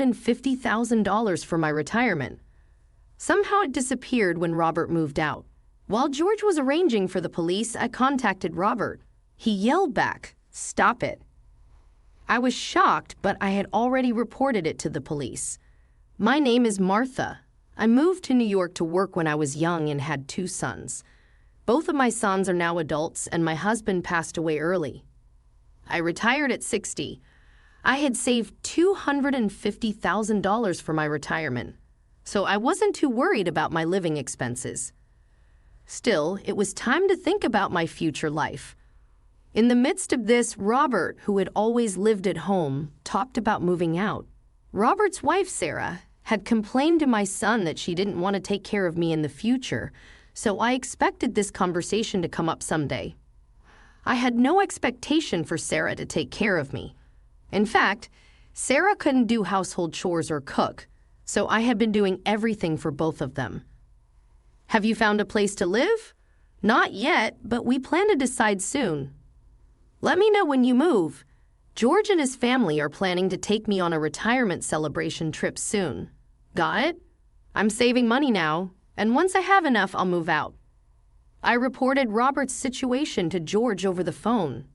$250,000 for my retirement. Somehow it disappeared when Robert moved out. While George was arranging for the police, I contacted Robert. He yelled back, "Stop it." I was shocked, but I had already reported it to the police. My name is Martha. I moved to New York to work when I was young and had 2 sons. Both of my sons are now adults, and my husband passed away early. I retired at 60. I had saved $250,000 for my retirement, so I wasn't too worried about my living expenses. Still, it was time to think about my future life. In the midst of this, Robert, who had always lived at home, talked about moving out. Robert's wife, Sarah, had complained to my son that she didn't want to take care of me in the future, so I expected this conversation to come up someday. I had no expectation for Sarah to take care of me. In fact, Sarah couldn't do household chores or cook, so I had been doing everything for both of them. "Have you found a place to live?" "Not yet, but we plan to decide soon." "Let me know when you move. George and his family are planning to take me on a retirement celebration trip soon." "Got it? I'm saving money now, and once I have enough, I'll move out." I reported Robert's situation to George over the phone.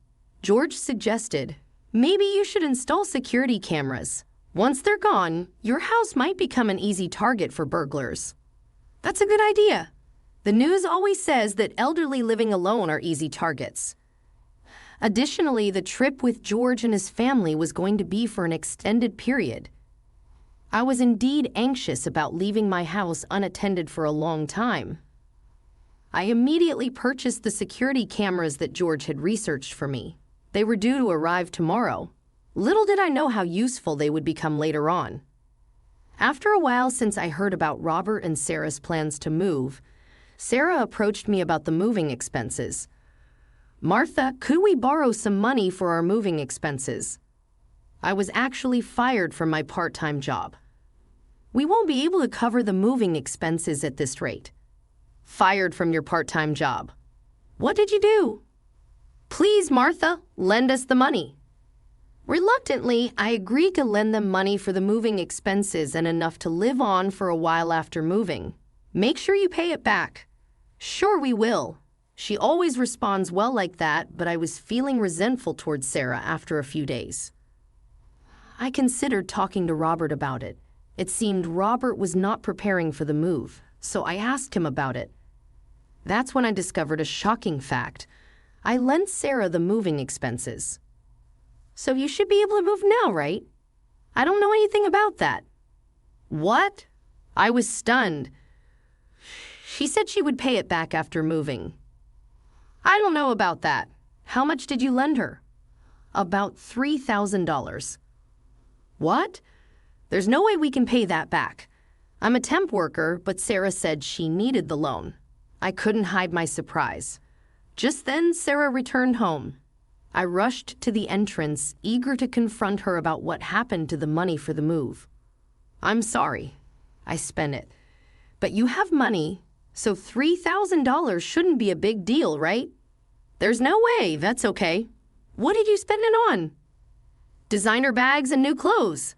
George suggested, "Maybe you should install security cameras. Once they're gone, your house might become an easy target for burglars." "That's a good idea. The news always says that elderly living alone are easy targets." Additionally, the trip with George and his family was going to be for an extended period. I was indeed anxious about leaving my house unattended for a long time. I immediately purchased the security cameras that George had researched for me. They were due to arrive tomorrow. Little did I know how useful they would become later on. After a while since I heard about Robert and Sarah's plans to move, Sarah approached me about the moving expenses. "Martha, could we borrow some money for our moving expenses?" I was actually fired from my part-time job. "We won't be able to cover the moving expenses at this rate." "Fired from your part-time job. What did you do?" "Please, Martha, lend us the money." Reluctantly, I agreed to lend them money for the moving expenses and enough to live on for a while after moving. "Make sure you pay it back." "Sure we will." She always responds well like that, but I was feeling resentful towards Sarah after a few days. I considered talking to Robert about it. It seemed Robert was not preparing for the move, so I asked him about it. That's when I discovered a shocking fact. I lent Sarah the moving expenses. "So you should be able to move now, right?" "I don't know anything about that." "What?" I was stunned. She said she would pay it back after moving. "I don't know about that. How much did you lend her?" "About $3,000. "What? There's no way we can pay that back. I'm a temp worker, but Sarah said she needed the loan." I couldn't hide my surprise. Just then, Sarah returned home. I rushed to the entrance, eager to confront her about what happened to the money for the move. "I'm sorry. I spent it. But you have money, so $3,000 shouldn't be a big deal, right?" "There's no way. That's okay." "What did you spend it on?" "Designer bags and new clothes.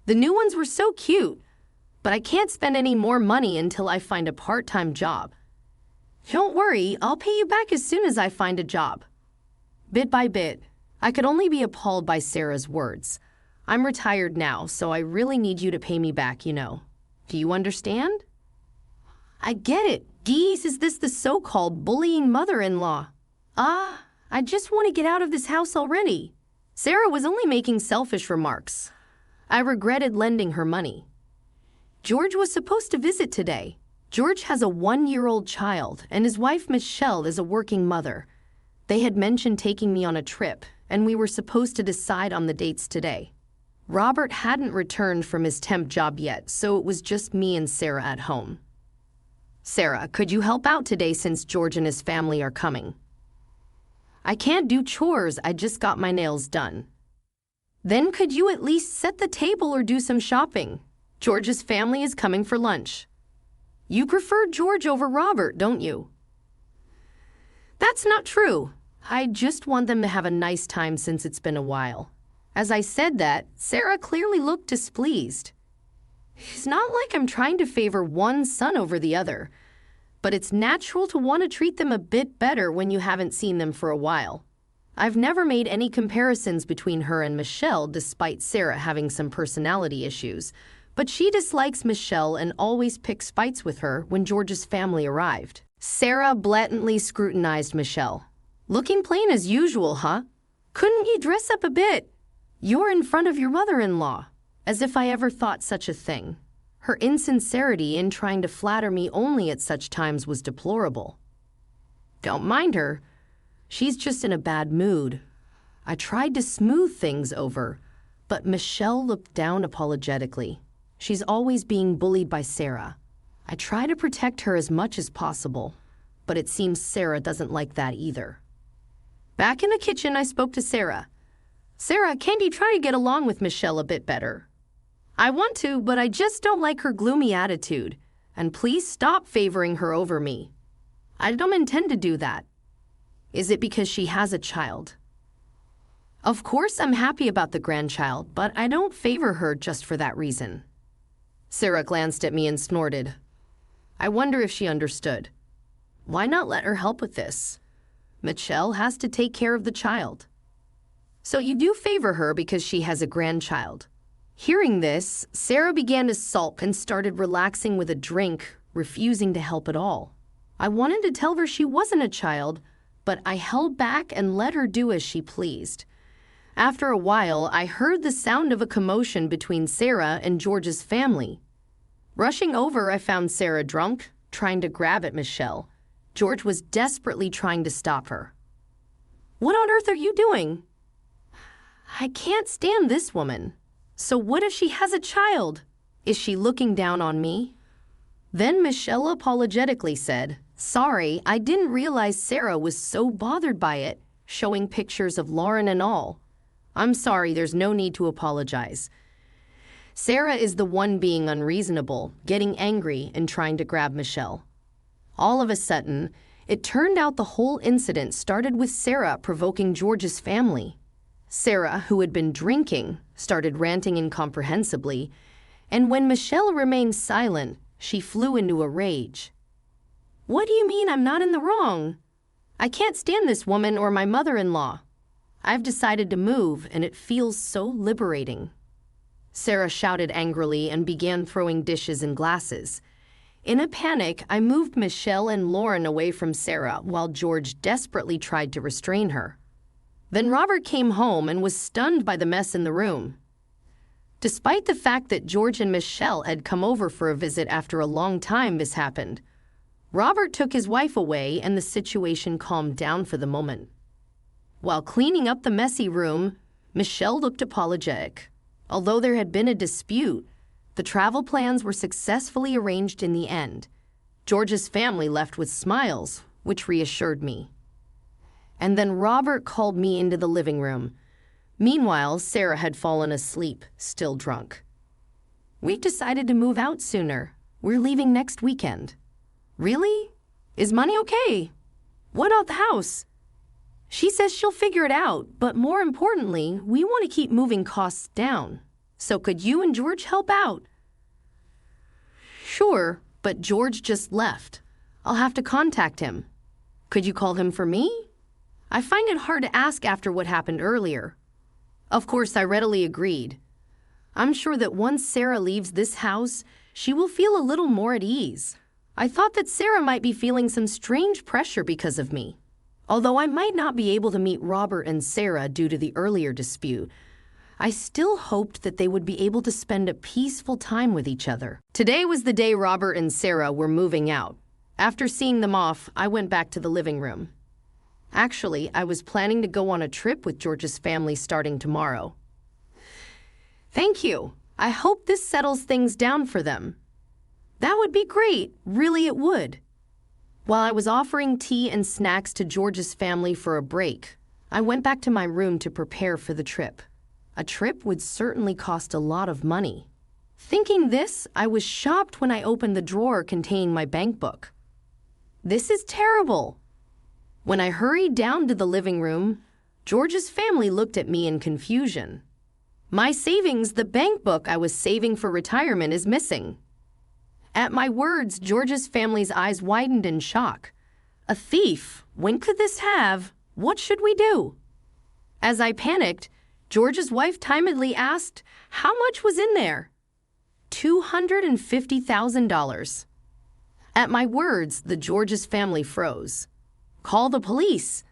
The new ones were so cute, but I can't spend any more money until I find a part-time job." "Don't worry, I'll pay you back as soon as I find a job." Bit by bit, I could only be appalled by Sarah's words. "I'm retired now, so I really need you to pay me back, you know. Do you understand?" "I get it. Geez, is this the so-called bullying mother-in-law?" I just want to get out of this house already." Sarah was only making selfish remarks. I regretted lending her money. George was supposed to visit today. George has a 1-year-old child, and his wife Michelle is a working mother. They had mentioned taking me on a trip, and we were supposed to decide on the dates today. Robert hadn't returned from his temp job yet, so it was just me and Sarah at home. "Sarah, could you help out today since George and his family are coming?" "I can't do chores, I just got my nails done." "Then could you at least set the table or do some shopping? George's family is coming for lunch." "You prefer George over Robert, don't you?" "That's not true. I just want them to have a nice time since it's been a while." As I said that, Sarah clearly looked displeased. It's not like I'm trying to favor one son over the other, but it's natural to want to treat them a bit better when you haven't seen them for a while. I've never made any comparisons between her and Michelle despite Sarah having some personality issues, but she dislikes Michelle and always picks fights with her when George's family arrived. Sarah blatantly scrutinized Michelle. Looking plain as usual, huh? Couldn't you dress up a bit? You're in front of your mother-in-law. As if I ever thought such a thing. Her insincerity in trying to flatter me only at such times was deplorable. Don't mind her. She's just in a bad mood. I tried to smooth things over, but Michelle looked down apologetically. She's always being bullied by Sarah. I try to protect her as much as possible, but it seems Sarah doesn't like that either. Back in the kitchen, I spoke to Sarah. Sarah, can't you try to get along with Michelle a bit better? I want to, but I just don't like her gloomy attitude. And please stop favoring her over me. I don't intend to do that. Is it because she has a child? Of course I'm happy about the grandchild, but I don't favor her just for that reason. Sarah glanced at me and snorted. I wonder if she understood. Why not let her help with this? Michelle has to take care of the child. So you do favor her because she has a grandchild. Hearing this, Sarah began to sulk and started relaxing with a drink, refusing to help at all. I wanted to tell her she wasn't a child, but I held back and let her do as she pleased. After a while, I heard the sound of a commotion between Sarah and George's family. Rushing over, I found Sarah drunk, trying to grab at Michelle. George was desperately trying to stop her. What on earth are you doing? I can't stand this woman. So what if she has a child? Is she looking down on me? Then Michelle apologetically said, Sorry, I didn't realize Sarah was so bothered by it, showing pictures of Lauren and all. I'm sorry, there's no need to apologize. Sarah is the one being unreasonable, getting angry and trying to grab Michelle. All of a sudden, it turned out the whole incident started with Sarah provoking George's family. Sarah, who had been drinking, started ranting incomprehensibly, and when Michelle remained silent, she flew into a rage. What do you mean I'm not in the wrong? I can't stand this woman or my mother-in-law. I've decided to move, and it feels so liberating. Sarah shouted angrily and began throwing dishes and glasses. In a panic, I moved Michelle and Lauren away from Sarah while George desperately tried to restrain her. Then Robert came home and was stunned by the mess in the room. Despite the fact that George and Michelle had come over for a visit after a long time, this happened. Robert took his wife away and the situation calmed down for the moment. While cleaning up the messy room, Michelle looked apologetic. Although there had been a dispute, the travel plans were successfully arranged in the end. George's family left with smiles, which reassured me. And then Robert called me into the living room. Meanwhile, Sarah had fallen asleep, still drunk. We decided to move out sooner. We're leaving next weekend. Really? Is money okay? What about the house? She says she'll figure it out, but more importantly, we want to keep moving costs down. So could you and George help out? Sure, but George just left. I'll have to contact him. Could you call him for me? I find it hard to ask after what happened earlier. Of course, I readily agreed. I'm sure that once Sarah leaves this house, she will feel a little more at ease. I thought that Sarah might be feeling some strange pressure because of me. Although I might not be able to meet Robert and Sarah due to the earlier dispute, I still hoped that they would be able to spend a peaceful time with each other. Today was the day Robert and Sarah were moving out. After seeing them off, I went back to the living room. Actually, I was planning to go on a trip with George's family starting tomorrow. Thank you. I hope this settles things down for them. That would be great. Really, it would. While I was offering tea and snacks to George's family for a break, I went back to my room to prepare for the trip. A trip would certainly cost a lot of money. Thinking this, I was shocked when I opened the drawer containing my bank book. This is terrible. When I hurried down to the living room, George's family looked at me in confusion. My savings, the bank book I was saving for retirement, is missing. At my words, George's family's eyes widened in shock. A thief? When could this have? What should we do? As I panicked, George's wife timidly asked, how much was in there? $250,000. At my words, the George's family froze. Call the police.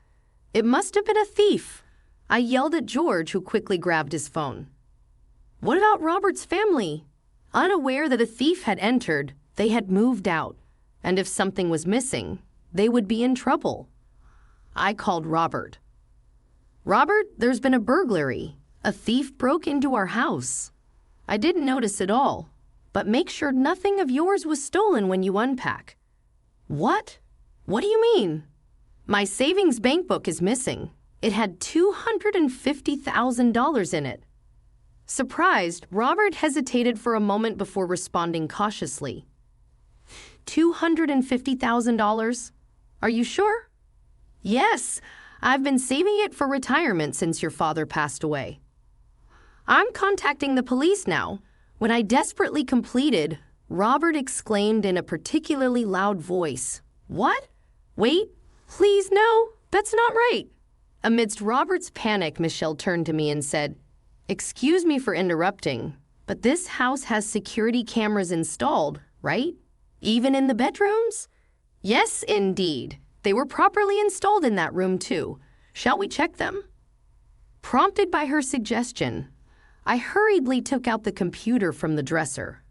It must have been a thief. I yelled at George, who quickly grabbed his phone. What about Robert's family? Unaware that a thief had entered, they had moved out, and if something was missing, they would be in trouble. I called Robert. Robert, there's been a burglary. A thief broke into our house. I didn't notice it all, but make sure nothing of yours was stolen when you unpack. What? What do you mean? My savings bank book is missing. It had $250,000 in it. Surprised, Robert hesitated for a moment before responding cautiously. $250,000? Are you sure? Yes, I've been saving it for retirement since your father passed away. I'm contacting the police now. When I desperately completed, Robert exclaimed in a particularly loud voice, What? Wait, please no, that's not right. Amidst Robert's panic, Michelle turned to me and said, Excuse me for interrupting, but this house has security cameras installed, right? Even in the bedrooms? Yes, indeed. They were properly installed in that room, too. Shall we check them? Prompted by her suggestion, I hurriedly took out the computer from the dresser.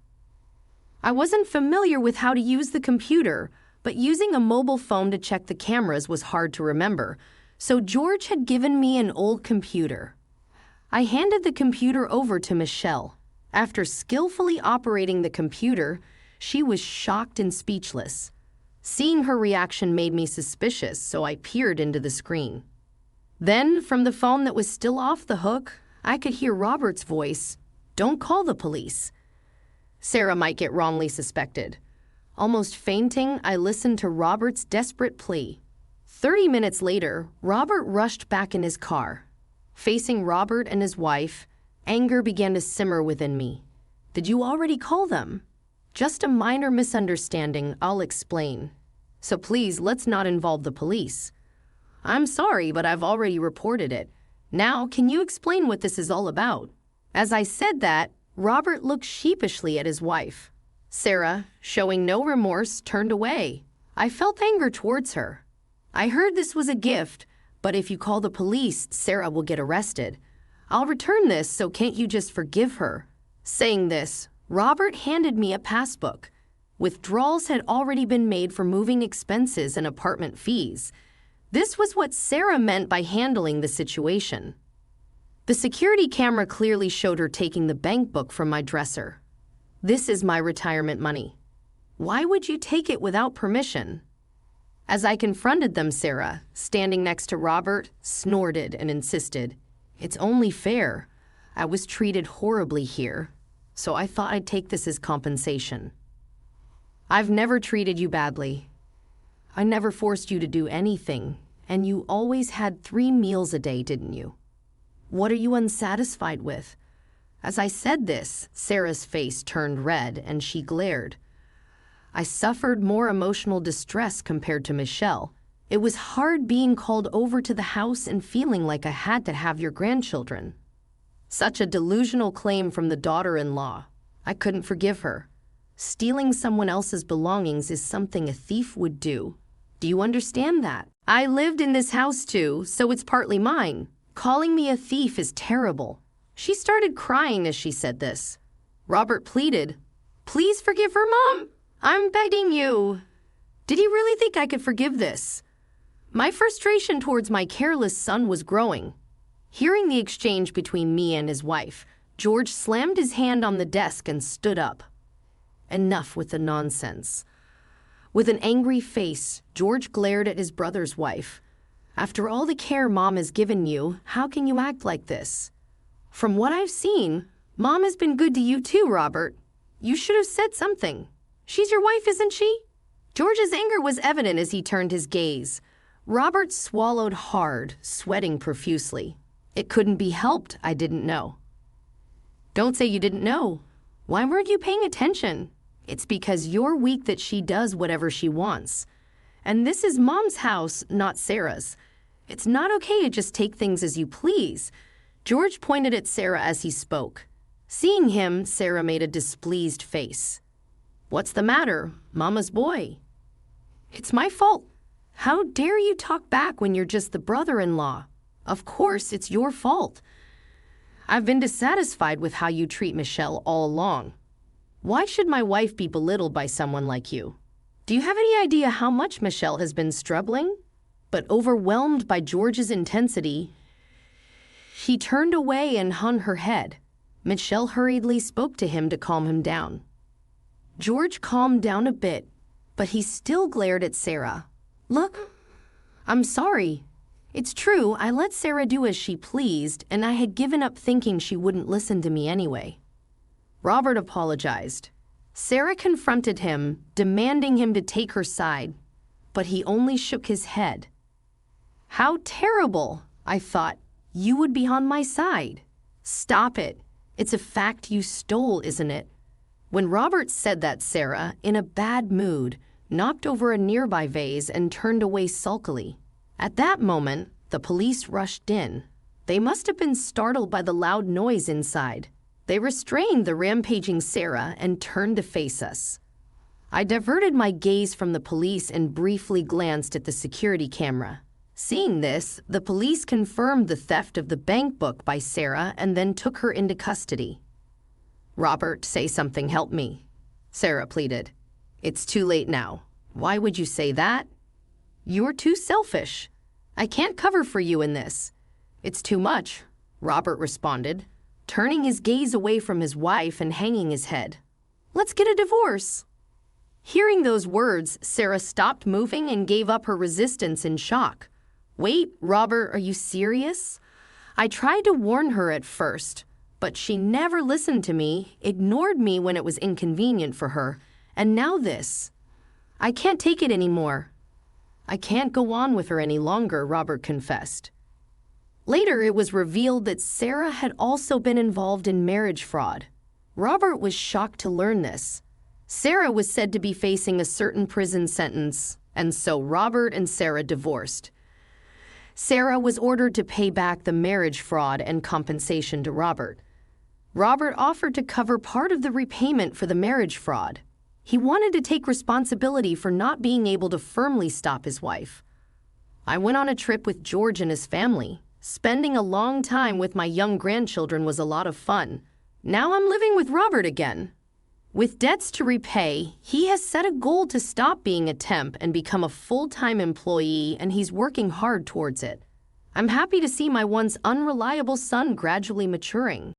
I wasn't familiar with how to use the computer, but using a mobile phone to check the cameras was hard to remember, so George had given me an old computer. I handed the computer over to Michelle. After skillfully operating the computer, she was shocked and speechless. Seeing her reaction made me suspicious, so I peered into the screen. Then, from the phone that was still off the hook, I could hear Robert's voice, Don't call the police. Sarah might get wrongly suspected. Almost fainting, I listened to Robert's desperate plea. 30 minutes later, Robert rushed back in his car. Facing Robert and his wife, anger began to simmer within me. Did you already call them? Just a minor misunderstanding, I'll explain. So please, let's not involve the police. I'm sorry, but I've already reported it. Now, can you explain what this is all about? As I said that, Robert looked sheepishly at his wife. Sarah, showing no remorse, turned away. I felt anger towards her. I heard this was a gift, but if you call the police, Sarah will get arrested. I'll return this, so can't you just forgive her? Saying this, Robert handed me a passbook. Withdrawals had already been made for moving expenses and apartment fees. This was what Sarah meant by handling the situation. The security camera clearly showed her taking the bank book from my dresser. This is my retirement money. Why would you take it without permission? As I confronted them, Sarah, standing next to Robert, snorted and insisted, It's only fair. I was treated horribly here, so I thought I'd take this as compensation. I've never treated you badly. I never forced you to do anything, and you always had 3 meals a day, didn't you? What are you unsatisfied with? As I said this, Sarah's face turned red and she glared. I suffered more emotional distress compared to Michelle. It was hard being called over to the house and feeling like I had to have your grandchildren. Such a delusional claim from the daughter-in-law. I couldn't forgive her. Stealing someone else's belongings is something a thief would do. Do you understand that? I lived in this house too, so it's partly mine. Calling me a thief is terrible. She started crying as she said this. Robert pleaded, Please forgive her, Mom. I'm begging you. Did he really think I could forgive this? My frustration towards my careless son was growing. Hearing the exchange between me and his wife, George slammed his hand on the desk and stood up. Enough with the nonsense. With an angry face, George glared at his brother's wife. After all the care Mom has given you, how can you act like this? From what I've seen, Mom has been good to you too, Robert. You should have said something. She's your wife, isn't she? George's anger was evident as he turned his gaze. Robert swallowed hard, sweating profusely. It couldn't be helped, I didn't know. Don't say you didn't know. Why weren't you paying attention? It's because you're weak that she does whatever she wants. And this is Mom's house, not Sarah's. It's not okay to just take things as you please. George pointed at Sarah as he spoke. Seeing him, Sarah made a displeased face. What's the matter, Mama's boy? It's my fault. How dare you talk back when you're just the brother-in-law? Of course, it's your fault. I've been dissatisfied with how you treat Michelle all along. Why should my wife be belittled by someone like you? Do you have any idea how much Michelle has been struggling? But overwhelmed by George's intensity, she turned away and hung her head. Michelle hurriedly spoke to him to calm him down. George calmed down a bit, but he still glared at Sarah. Look, I'm sorry. It's true, I let Sarah do as she pleased, and I had given up thinking she wouldn't listen to me anyway. Robert apologized. Sarah confronted him, demanding him to take her side, but he only shook his head. How terrible, I thought. You would be on my side. Stop it. It's a fact you stole, isn't it? When Robert said that, Sarah, in a bad mood, knocked over a nearby vase and turned away sulkily. At that moment, the police rushed in. They must have been startled by the loud noise inside. They restrained the rampaging Sarah and turned to face us. I diverted my gaze from the police and briefly glanced at the security camera. Seeing this, the police confirmed the theft of the bank book by Sarah and then took her into custody. Robert, say something, help me, Sarah pleaded. It's too late now. Why would you say that? You're too selfish. I can't cover for you in this. It's too much, Robert responded, turning his gaze away from his wife and hanging his head. Let's get a divorce. Hearing those words, Sarah stopped moving and gave up her resistance in shock. Wait, Robert, are you serious? I tried to warn her at first, but she never listened to me, ignored me when it was inconvenient for her, and now this. I can't take it anymore. I can't go on with her any longer, Robert confessed. Later, it was revealed that Sarah had also been involved in marriage fraud. Robert was shocked to learn this. Sarah was said to be facing a certain prison sentence, and so Robert and Sarah divorced. Sarah was ordered to pay back the marriage fraud and compensation to Robert. Robert offered to cover part of the repayment for the marriage fraud. He wanted to take responsibility for not being able to firmly stop his wife. I went on a trip with George and his family. Spending a long time with my young grandchildren was a lot of fun. Now I'm living with Robert again. With debts to repay, he has set a goal to stop being a temp and become a full-time employee, and he's working hard towards it. I'm happy to see my once unreliable son gradually maturing.